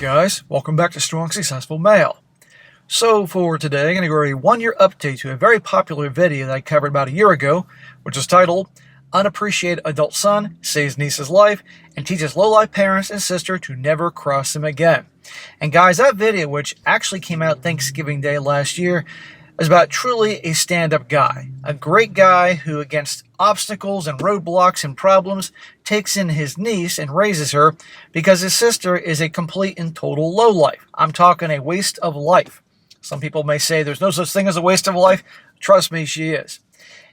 guys? Welcome back to Strong Successful Male. So for today, I'm going to go over a 1-year update to a very popular video that I covered about a year ago, which is titled, Unappreciated Adult Son Saves Niece's Life and Teaches Lowlife Parents and Sister to Never Cross Him Again. And guys, that video, which actually came out Thanksgiving Day last year, is about truly a stand-up guy. A great guy who, against obstacles and roadblocks and problems, takes in his niece and raises her because his sister is a complete and total lowlife. I'm talking a waste of life. Some people may say there's no such thing as a waste of life. Trust me, she is.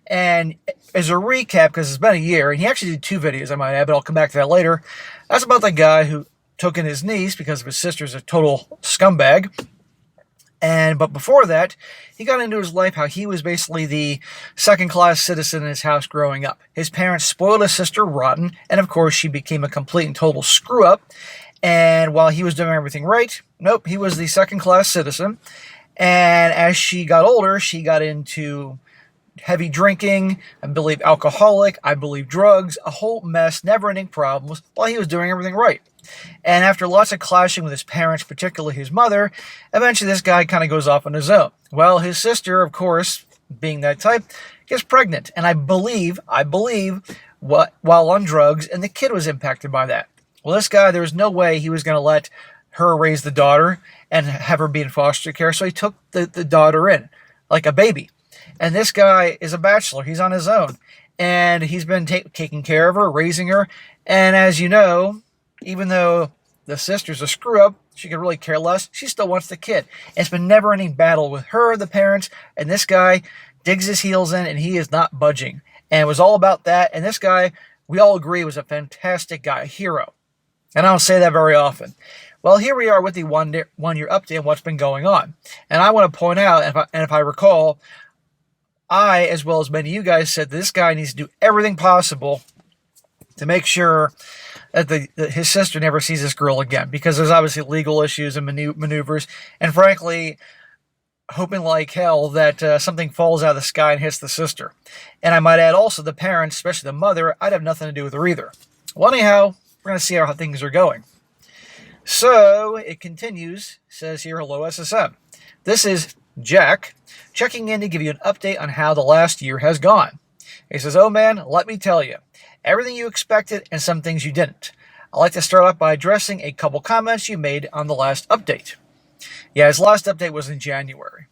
And as a recap, because it's been a year, and he actually did 2 videos, I might add, but I'll come back to that later. That's about the guy who took in his niece because of his sister's a total scumbag. But before that, he got into his life how he was basically the second-class citizen in his house growing up. His parents spoiled his sister rotten, and of course she became a complete and total screw-up. And while he was doing everything right, nope, he was the second-class citizen. And as she got older, she got into heavy drinking, I believe alcoholic, I believe drugs, a whole mess, never-ending problems, while he was doing everything right. And after lots of clashing with his parents, particularly his mother, eventually this guy kind of goes off on his own. Well, his sister, of course, being that type, gets pregnant. And I believe, while on drugs, and the kid was impacted by that. Well, this guy, there was no way he was going to let her raise the daughter and have her be in foster care. So he took the daughter in, like a baby. And this guy is a bachelor. He's on his own. And he's been taking care of her, raising her. And as you know, even though the sister's a screw-up, she could really care less, she still wants the kid. And it's been never-ending battle with her, the parents, and this guy digs his heels in, and he is not budging. And it was all about that. And this guy, we all agree, was a fantastic guy, a hero. And I don't say that very often. Well, here we are with the one-year update on what's been going on. And I want to point out, and if I recall, I, as well as many of you guys, said that this guy needs to do everything possible to make sure that his sister never sees this girl again, because there's obviously legal issues and maneuvers, and frankly, hoping like hell that something falls out of the sky and hits the sister. And I might add also the parents, especially the mother, I'd have nothing to do with her either. Well, anyhow, we're going to see how things are going. So, it continues, says here, hello SSM. This is Jack, checking in to give you an update on how the last year has gone. He says, oh man, let me tell you. Everything you expected and some things you didn't. I'd like to start off by addressing a couple comments you made on the last update. Yeah, his last update was in January.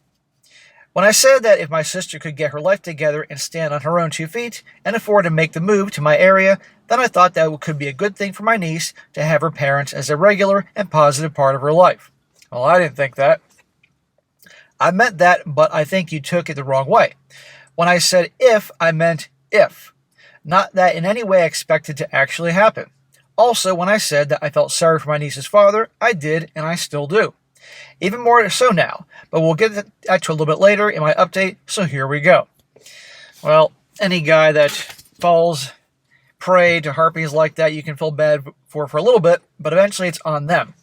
When I said that if my sister could get her life together and stand on her own 2 feet and afford to make the move to my area, then I thought that could be a good thing for my niece to have her parents as a regular and positive part of her life. Well, I didn't think that. I meant that, but I think you took it the wrong way. When I said if, I meant if. Not that in any way I expected to actually happen. Also, when I said that I felt sorry for my niece's father, I did, and I still do. Even more so now, but we'll get to that a little bit later in my update, so here we go. Well, any guy that falls prey to harpies like that, you can feel bad for a little bit, but eventually it's on them.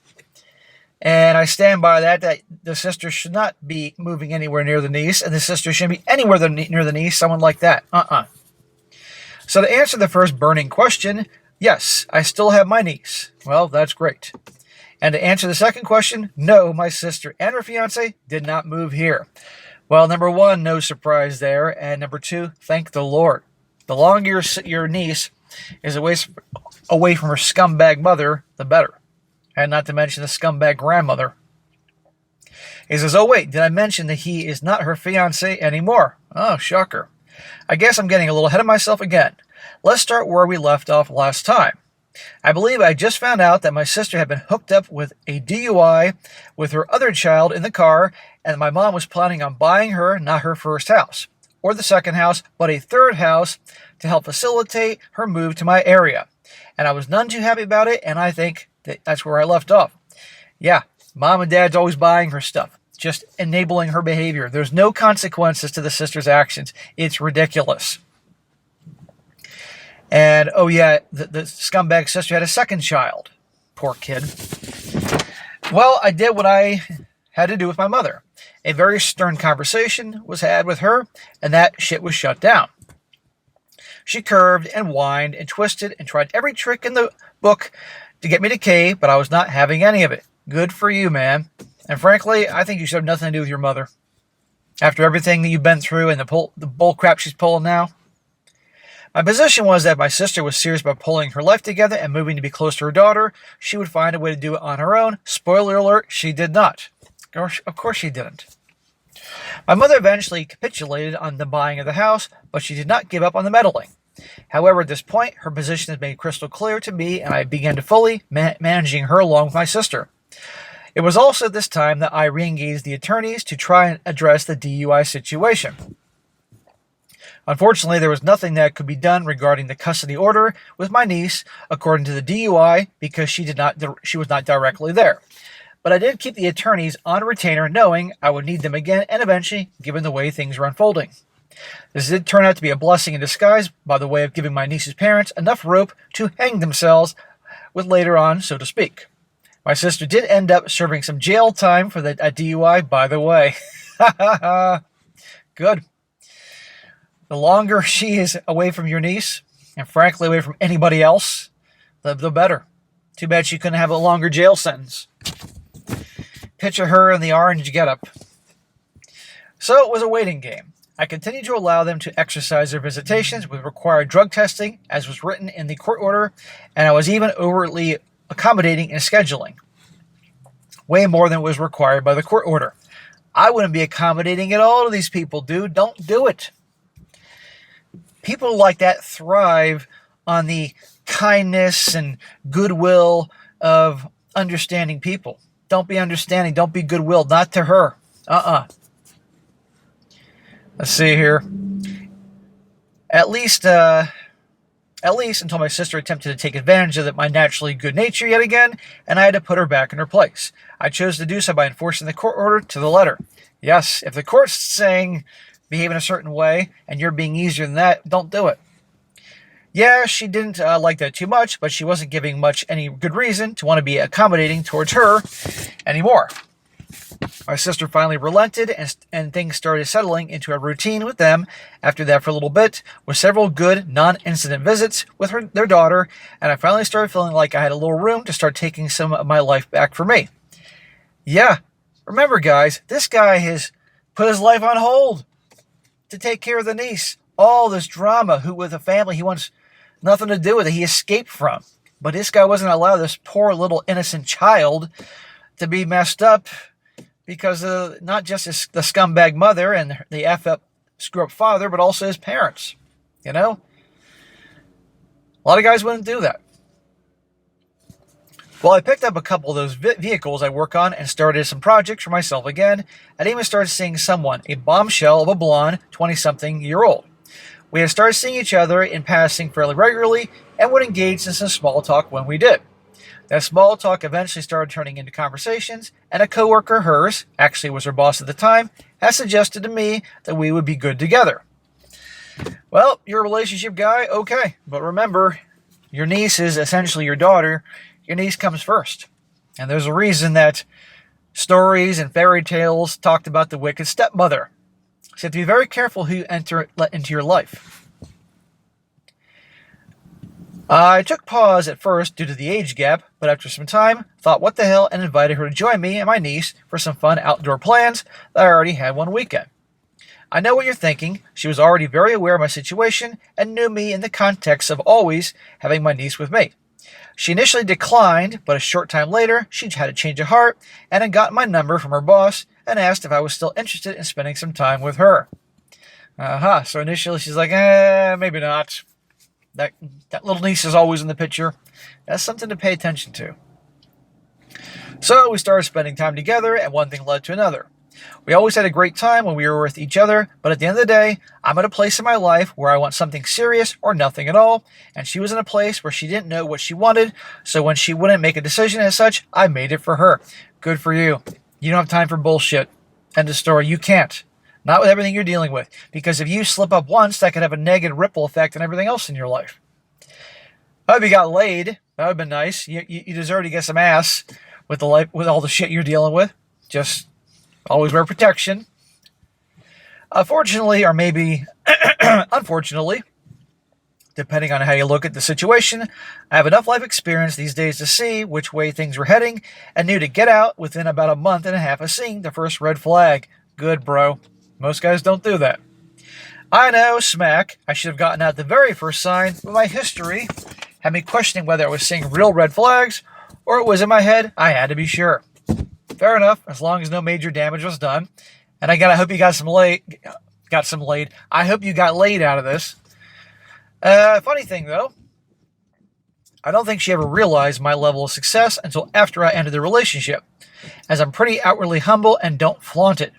And I stand by that the sister should not be moving anywhere near the niece, and the sister shouldn't be anywhere near the niece, someone like that. So to answer the first burning question, yes, I still have my niece. Well, that's great. And to answer the second question, no, my sister and her fiancé did not move here. Well, number 1, no surprise there. And number 2, thank the Lord. The longer your niece is away from her scumbag mother, the better. And not to mention the scumbag grandmother. He says, oh wait, did I mention that he is not her fiancé anymore? Oh, shocker. I guess I'm getting a little ahead of myself again. Let's start where we left off last time. I believe I just found out that my sister had been hooked up with a DUI with her other child in the car, and my mom was planning on buying her, not her first house, or the second house, but a third house to help facilitate her move to my area. And I was none too happy about it, and I think that's where I left off. Yeah, mom and dad's always buying her stuff, just enabling her behavior. There's no consequences to the sister's actions. It's ridiculous. And, oh yeah, the scumbag sister had a second child. Poor kid. Well, I did what I had to do with my mother. A very stern conversation was had with her, and that shit was shut down. She curved and whined and twisted and tried every trick in the book to get me to cave, but I was not having any of it. Good for you, man. And frankly, I think you should have nothing to do with your mother. After everything that you've been through and the bull crap she's pulling now. My position was that if my sister was serious about pulling her life together and moving to be close to her daughter, she would find a way to do it on her own. Spoiler alert, she did not. Of course she didn't. My mother eventually capitulated on the buying of the house, but she did not give up on the meddling. However, at this point, her position has made crystal clear to me, and I began to fully managing her along with my sister. It was also at this time that I re-engaged the attorneys to try and address the DUI situation. Unfortunately, there was nothing that could be done regarding the custody order with my niece, according to the DUI, because she was not directly there. But I did keep the attorneys on retainer, knowing I would need them again, and eventually, given the way things were unfolding. This did turn out to be a blessing in disguise, by the way of giving my niece's parents enough rope to hang themselves with later on, so to speak. My sister did end up serving some jail time for that DUI, by the way. Good. The longer she is away from your niece, and frankly away from anybody else, the better. Too bad she couldn't have a longer jail sentence. Picture her in the orange getup. So it was a waiting game. I continued to allow them to exercise their visitations with required drug testing, as was written in the court order, and I was even overtly accommodating in scheduling. Way more than was required by the court order. I wouldn't be accommodating at all to these people, dude. Don't do it. People like that thrive on the kindness and goodwill of understanding people. Don't be understanding. Don't be goodwill. Not to her. Let's see here. At least until my sister attempted to take advantage of my naturally good nature yet again, and I had to put her back in her place. I chose to do so by enforcing the court order to the letter. Yes, if the court's saying behave in a certain way, and you're being easier than that, don't do it. Yeah, she didn't like that too much, but she wasn't giving much any good reason to want to be accommodating towards her anymore. My sister finally relented, and things started settling into a routine with them after that for a little bit, with several good non-incident visits with their daughter, and I finally started feeling like I had a little room to start taking some of my life back for me. Yeah, remember guys, this guy has put his life on hold to take care of the niece. All this drama with a family he wants nothing to do with it. He escaped from. But this guy wasn't allowed this poor little innocent child to be messed up because of not just the scumbag mother and the F-up screw-up father, but also his parents. You know? A lot of guys wouldn't do that. Well, I picked up a couple of those vehicles I work on and started some projects for myself again. I even started seeing someone, a bombshell of a blonde, 20-something-year-old. We had started seeing each other in passing fairly regularly and would engage in some small talk when we did. That small talk eventually started turning into conversations, and a coworker of hers, actually was her boss at the time, has suggested to me that we would be good together. Well, you're a relationship guy, okay, but remember, your niece is essentially your daughter. Your niece comes first. And there's a reason that stories and fairy tales talked about the wicked stepmother. So you have to be very careful who you let into your life. I took pause at first due to the age gap, but after some time, thought what the hell and invited her to join me and my niece for some fun outdoor plans that I already had one weekend. I know what you're thinking. She was already very aware of my situation and knew me in the context of always having my niece with me. She initially declined, but a short time later, she had a change of heart and had gotten my number from her boss and asked if I was still interested in spending some time with her. So initially she's like, maybe not. That little niece is always in the picture. That's something to pay attention to. So we started spending time together, and one thing led to another. We always had a great time when we were with each other, but at the end of the day, I'm at a place in my life where I want something serious or nothing at all, and she was in a place where she didn't know what she wanted, so when she wouldn't make a decision as such, I made it for her. Good for you. You don't have time for bullshit. End of story. You can't. Not with everything you're dealing with, because if you slip up once, that could have a negative ripple effect on everything else in your life. I hope you got laid. That would have been nice. You deserve to get some ass with all the shit you're dealing with. Just always wear protection. Fortunately, or maybe unfortunately, depending on how you look at the situation. I have enough life experience these days to see which way things were heading and knew to get out within about a month and a half of seeing the first red flag. Good, bro. Most guys don't do that. I know, smack. I should have gotten out the very first sign, but my history had me questioning whether I was seeing real red flags or it was in my head. I had to be sure. Fair enough, as long as no major damage was done. And again, I hope you got some laid. I hope you got laid out of this. Funny thing though, I don't think she ever realized my level of success until after I ended the relationship, as I'm pretty outwardly humble and don't flaunt it.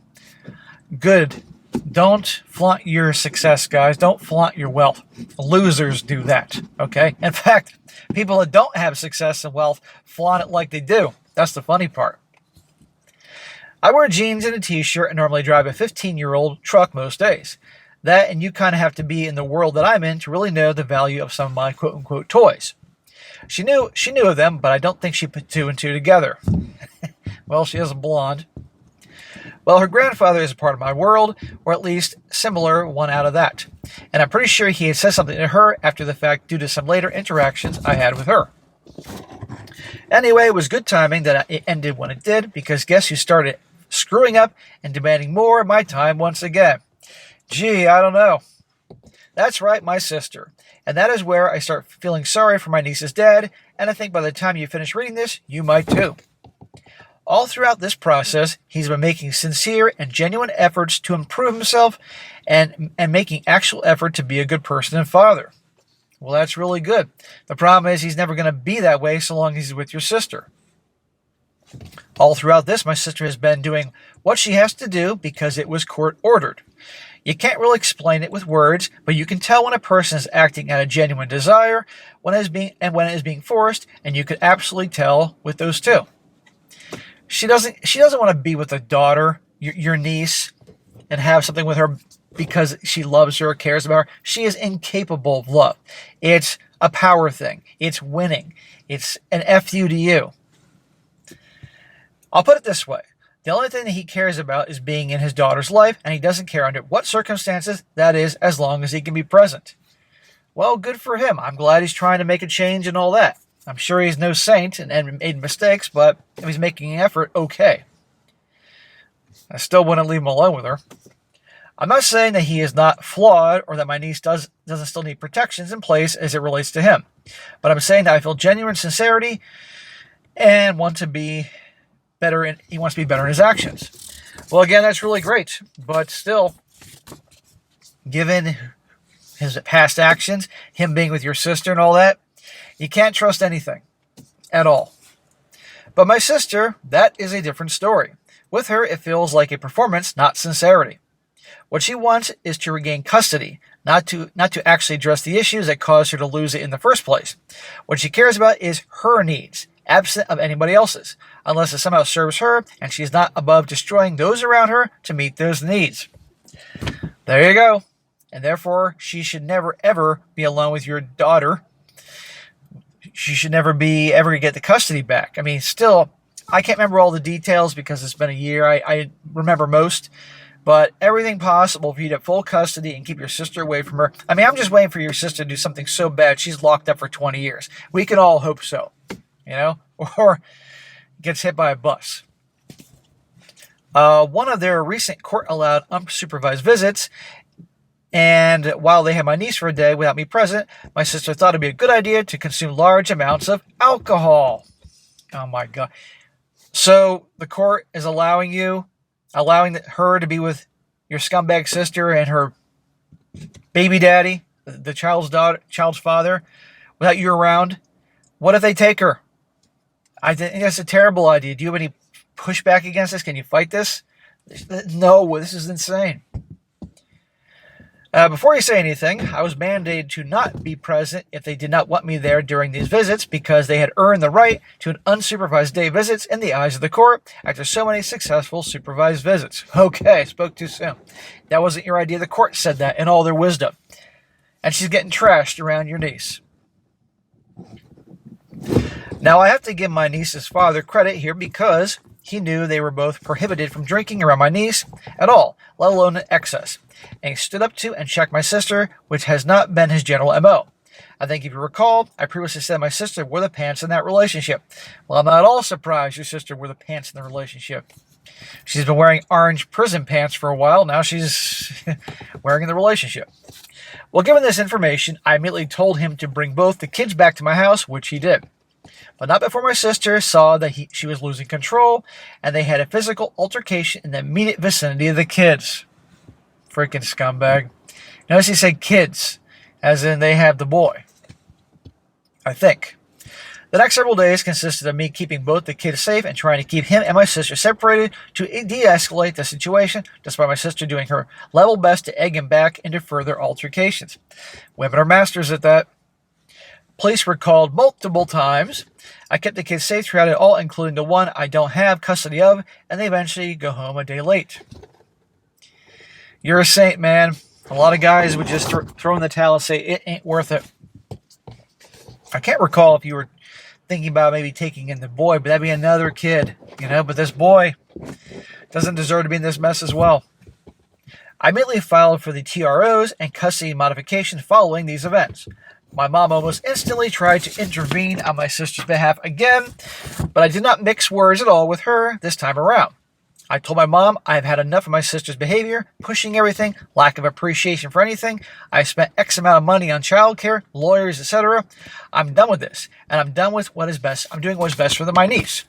Good. Don't flaunt your success, guys. Don't flaunt your wealth. Losers do that, okay? In fact, people that don't have success and wealth flaunt it like they do. That's the funny part. I wear jeans and a t-shirt and normally drive a 15-year-old truck most days. That, and you kind of have to be in the world that I'm in to really know the value of some of my quote-unquote toys. She knew of them, but I don't think she put two and two together. Well, she is a blonde. Well, her grandfather is a part of my world, or at least similar one out of that. And I'm pretty sure he had said something to her after the fact due to some later interactions I had with her. Anyway, it was good timing that it ended when it did, because guess who started screwing up and demanding more of my time once again? Gee, I don't know. That's right, my sister. And that is where I start feeling sorry for my niece's dad, and I think by the time you finish reading this, you might too. All throughout this process, he's been making sincere and genuine efforts to improve himself and making actual effort to be a good person and father. Well, that's really good. The problem is he's never going to be that way so long as he's with your sister. All throughout this, my sister has been doing what she has to do because it was court-ordered. You can't really explain it with words, but you can tell when a person is acting out of genuine desire when it is being forced, and you could absolutely tell with those two. She doesn't want to be with a daughter, your niece, and have something with her because she loves her or cares about her. She is incapable of love. It's a power thing. It's winning. It's an F you to you. I'll put it this way. The only thing that he cares about is being in his daughter's life, and he doesn't care under what circumstances, that is, as long as he can be present. Well, good for him. I'm glad he's trying to make a change and all that. I'm sure he's no saint and made mistakes, but if he's making an effort, okay. I still wouldn't leave him alone with her. I'm not saying that he is not flawed or that my niece doesn't still need protections in place as it relates to him. But I'm saying that I feel genuine sincerity and he wants to be better in his actions. Well, again, that's really great. But still, given his past actions, him being with your sister and all that, you can't trust anything at all. But my sister, that is a different story. With her, it feels like a performance, not sincerity. What she wants is to regain custody, not to actually address the issues that caused her to lose it in the first place. What she cares about is her needs, absent of anybody else's, unless it somehow serves her and she's not above destroying those around her to meet those needs. There you go. And therefore, she should never, ever be alone with your daughter. She should never get the custody back. I mean, still, I can't remember all the details because it's been a year. I remember most, but everything possible for you to have full custody and keep your sister away from her. I mean, I'm just waiting for your sister to do something so bad she's locked up for 20 years. We can all hope so, or gets hit by a bus. One of their recent court-allowed unsupervised visits, and while they had my niece for a day without me present, my sister thought it'd be a good idea to consume large amounts of alcohol. Oh my God. So the court is allowing her to be with your scumbag sister and her baby daddy, the child's father, without you around. What if they take her? I think that's a terrible idea. Do you have any pushback against this? Can you fight this? No, this is insane. Before you say anything, I was mandated to not be present if they did not want me there during these visits because they had earned the right to an unsupervised day visits in the eyes of the court after so many successful supervised visits. Okay, I spoke too soon. That wasn't your idea. The court said that in all their wisdom. And she's getting trashed around your niece. Now, I have to give my niece's father credit here because he knew they were both prohibited from drinking around my niece at all, let alone in excess. And he stood up to and checked my sister, which has not been his general MO. I think if you recall, I previously said my sister wore the pants in that relationship. Well, I'm not at all surprised your sister wore the pants in the relationship. She's been wearing orange prison pants for a while. Now she's wearing in the relationship. Well, given this information, I immediately told him to bring both the kids back to my house, which he did. But not before my sister saw that she was losing control, and they had a physical altercation in the immediate vicinity of the kids. Freaking scumbag. Notice he said kids, as in they have the boy. I think. The next several days consisted of me keeping both the kids safe and trying to keep him and my sister separated to de-escalate the situation, despite my sister doing her level best to egg him back into further altercations. Women are masters at that. Police were called multiple times. I kept the kids safe throughout it all, including the one I don't have custody of, and they eventually go home a day late. You're a saint, man. A lot of guys would just throw in the towel and say, it ain't worth it. I can't recall if you were thinking about maybe taking in the boy, but that'd be another kid, but this boy doesn't deserve to be in this mess as well. I immediately filed for the TROs and custody modification following these events. My mom almost instantly tried to intervene on my sister's behalf again, but I did not mix words at all with her this time around. I told my mom I've had enough of my sister's behavior, pushing everything, lack of appreciation for anything. I spent X amount of money on childcare, lawyers, etc. I'm done with this, and I'm done with what is best. I'm doing what is best for my niece.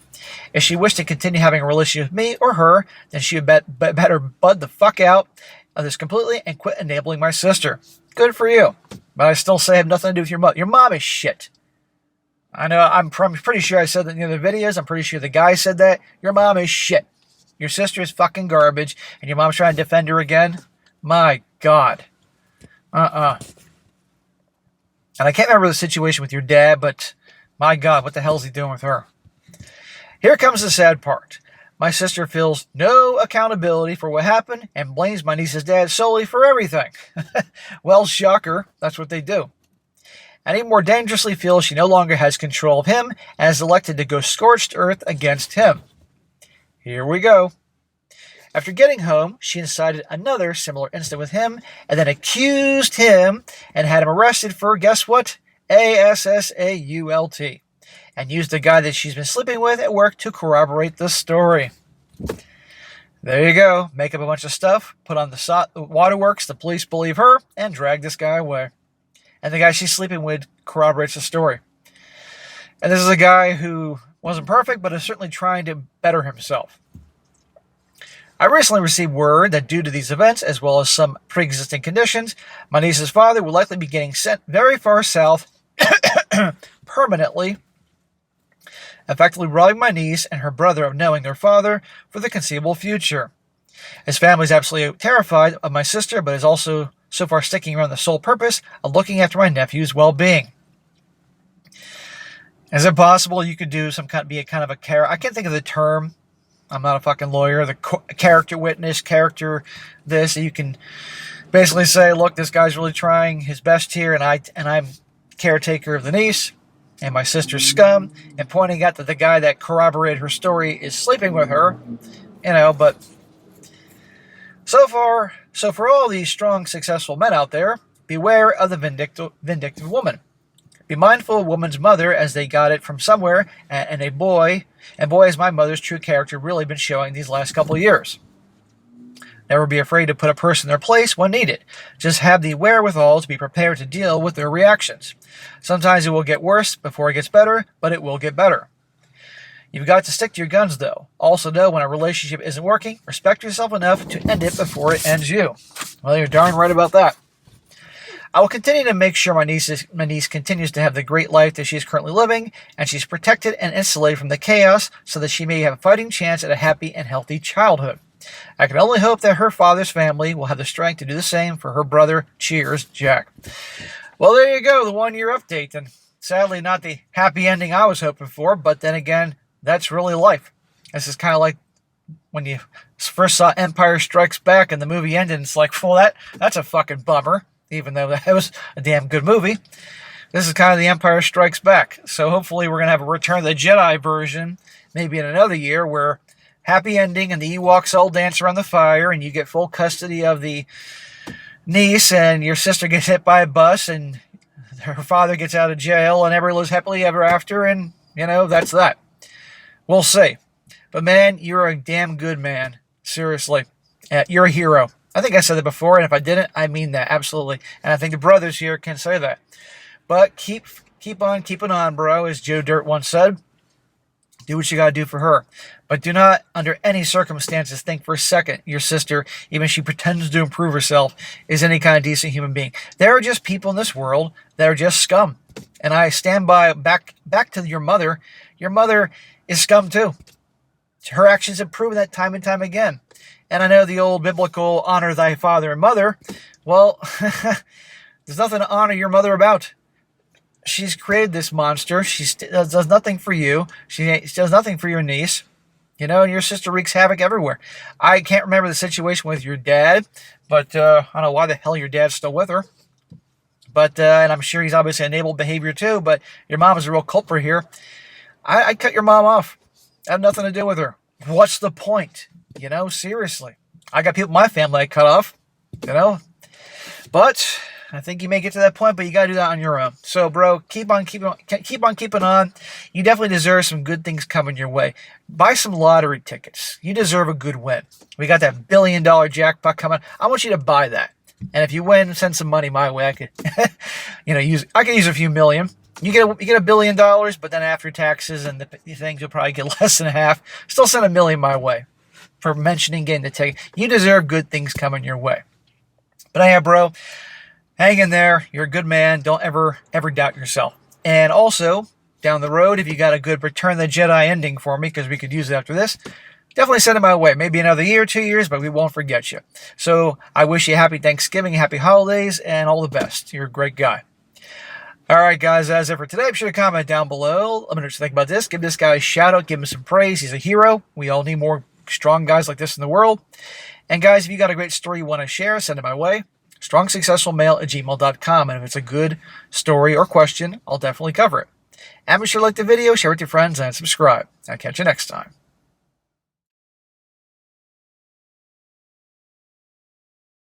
If she wished to continue having a relationship with me or her, then she would better bud the fuck out of this completely and quit enabling my sister. Good for you. But I still say I have nothing to do with your mother. Your mom is shit. I know, I'm pretty sure I said that in the other videos. I'm pretty sure the guy said that. Your mom is shit. Your sister is fucking garbage, and your mom's trying to defend her again? My God. And I can't remember the situation with your dad, but my God, what the hell is he doing with her? Here comes the sad part. My sister feels no accountability for what happened and blames my niece's dad solely for everything. Well, shocker, that's what they do. And even more dangerously feels she no longer has control of him and has elected to go scorched earth against him. Here we go. After getting home, she incited another similar incident with him and then accused him and had him arrested for, guess what? ASSAULT. And used the guy that she's been sleeping with at work to corroborate the story. There you go. Make up a bunch of stuff, put on the waterworks, the police believe her, and drag this guy away. And the guy she's sleeping with corroborates the story. And this is a guy who wasn't perfect, but is certainly trying to better himself. I recently received word that due to these events, as well as some pre-existing conditions, my niece's father will likely be getting sent very far south permanently, effectively robbing my niece and her brother of knowing their father for the conceivable future. His family is absolutely terrified of my sister, but is also so far sticking around the sole purpose of looking after my nephew's well-being. Is it possible you could do be a kind of a character? I can't think of the term. I'm not a fucking lawyer. The character witness, character this. You can basically say, look, this guy's really trying his best here, and I'm caretaker of the niece and my sister's scum, and pointing out that the guy that corroborated her story is sleeping with her, but so for all these strong, successful men out there, beware of the vindictive woman. Be mindful of a woman's mother, as they got it from somewhere, and boy has my mother's true character really been showing these last couple of years. Never be afraid to put a person in their place when needed. Just have the wherewithal to be prepared to deal with their reactions. Sometimes it will get worse before it gets better, but it will get better. You've got to stick to your guns, though. Also know when a relationship isn't working, respect yourself enough to end it before it ends you. Well, you're darn right about that. I will continue to make sure my niece continues to have the great life that she is currently living, and she's protected and insulated from the chaos so that she may have a fighting chance at a happy and healthy childhood. I can only hope that her father's family will have the strength to do the same for her brother. Cheers, Jack. Well, there you go, the 1-year update, and sadly not the happy ending I was hoping for, but then again, that's really life. This is kind of like when you first saw Empire Strikes Back and the movie ended, and it's like, well, that's a fucking bummer. Even though that was a damn good movie. This is kind of the Empire Strikes Back. So hopefully we're going to have a Return of the Jedi version, maybe in another year, where happy ending and the Ewoks all dance around the fire and you get full custody of the niece and your sister gets hit by a bus and her father gets out of jail and everyone lives happily ever after, and, you know, that's that. We'll see. But, man, you're a damn good man. Seriously. You're a hero. I think I said that before, and if I didn't, I mean that, absolutely. And I think the brothers here can say that. But keep on keeping on, bro, as Joe Dirt once said. Do what you got to do for her. But do not, under any circumstances, think for a second your sister, even if she pretends to improve herself, is any kind of decent human being. There are just people in this world that are just scum. And I stand by, back to your mother. Your mother is scum too. Her actions have proven that time and time again. And I know the old biblical honor thy father and mother. Well, there's nothing to honor your mother about. She's created this monster. She does nothing for you. She does nothing for your niece. You know, and your sister wreaks havoc everywhere. I can't remember the situation with your dad, but I don't know why the hell your dad's still with her. But, and I'm sure he's obviously enabled behavior too, but your mom is a real culprit here. I cut your mom off. I have nothing to do with her. What's the point? You know, seriously. I got people in my family I cut off, you know. But I think you may get to that point, but you got to do that on your own. So, bro, keep on keeping on. You definitely deserve some good things coming your way. Buy some lottery tickets. You deserve a good win. We got that $1 billion jackpot coming. I want you to buy that. And if you win, send some money my way. I could, you know, I could use a few million. You get $1 billion, but then after taxes and the things, you'll probably get less than half. Still send $1 million my way for mentioning getting the ticket. You deserve good things coming your way. But yeah, bro, hang in there. You're a good man. Don't ever doubt yourself. And also, down the road, if you got a good Return of the Jedi ending for me, because we could use it after this, definitely send it my way. Maybe another year, 2 years, but we won't forget you. So I wish you happy Thanksgiving, happy holidays, and all the best. You're a great guy. All right, guys, that's it for today. Be sure to comment down below. Let me know what you think about this. Give this guy a shout out. Give him some praise. He's a hero. We all need more strong guys like this in the world. And, guys, if you got a great story you want to share, send it my way. strongsuccessfulmale@gmail.com. And if it's a good story or question, I'll definitely cover it. And be sure to like the video, share it with your friends, and subscribe. I'll catch you next time.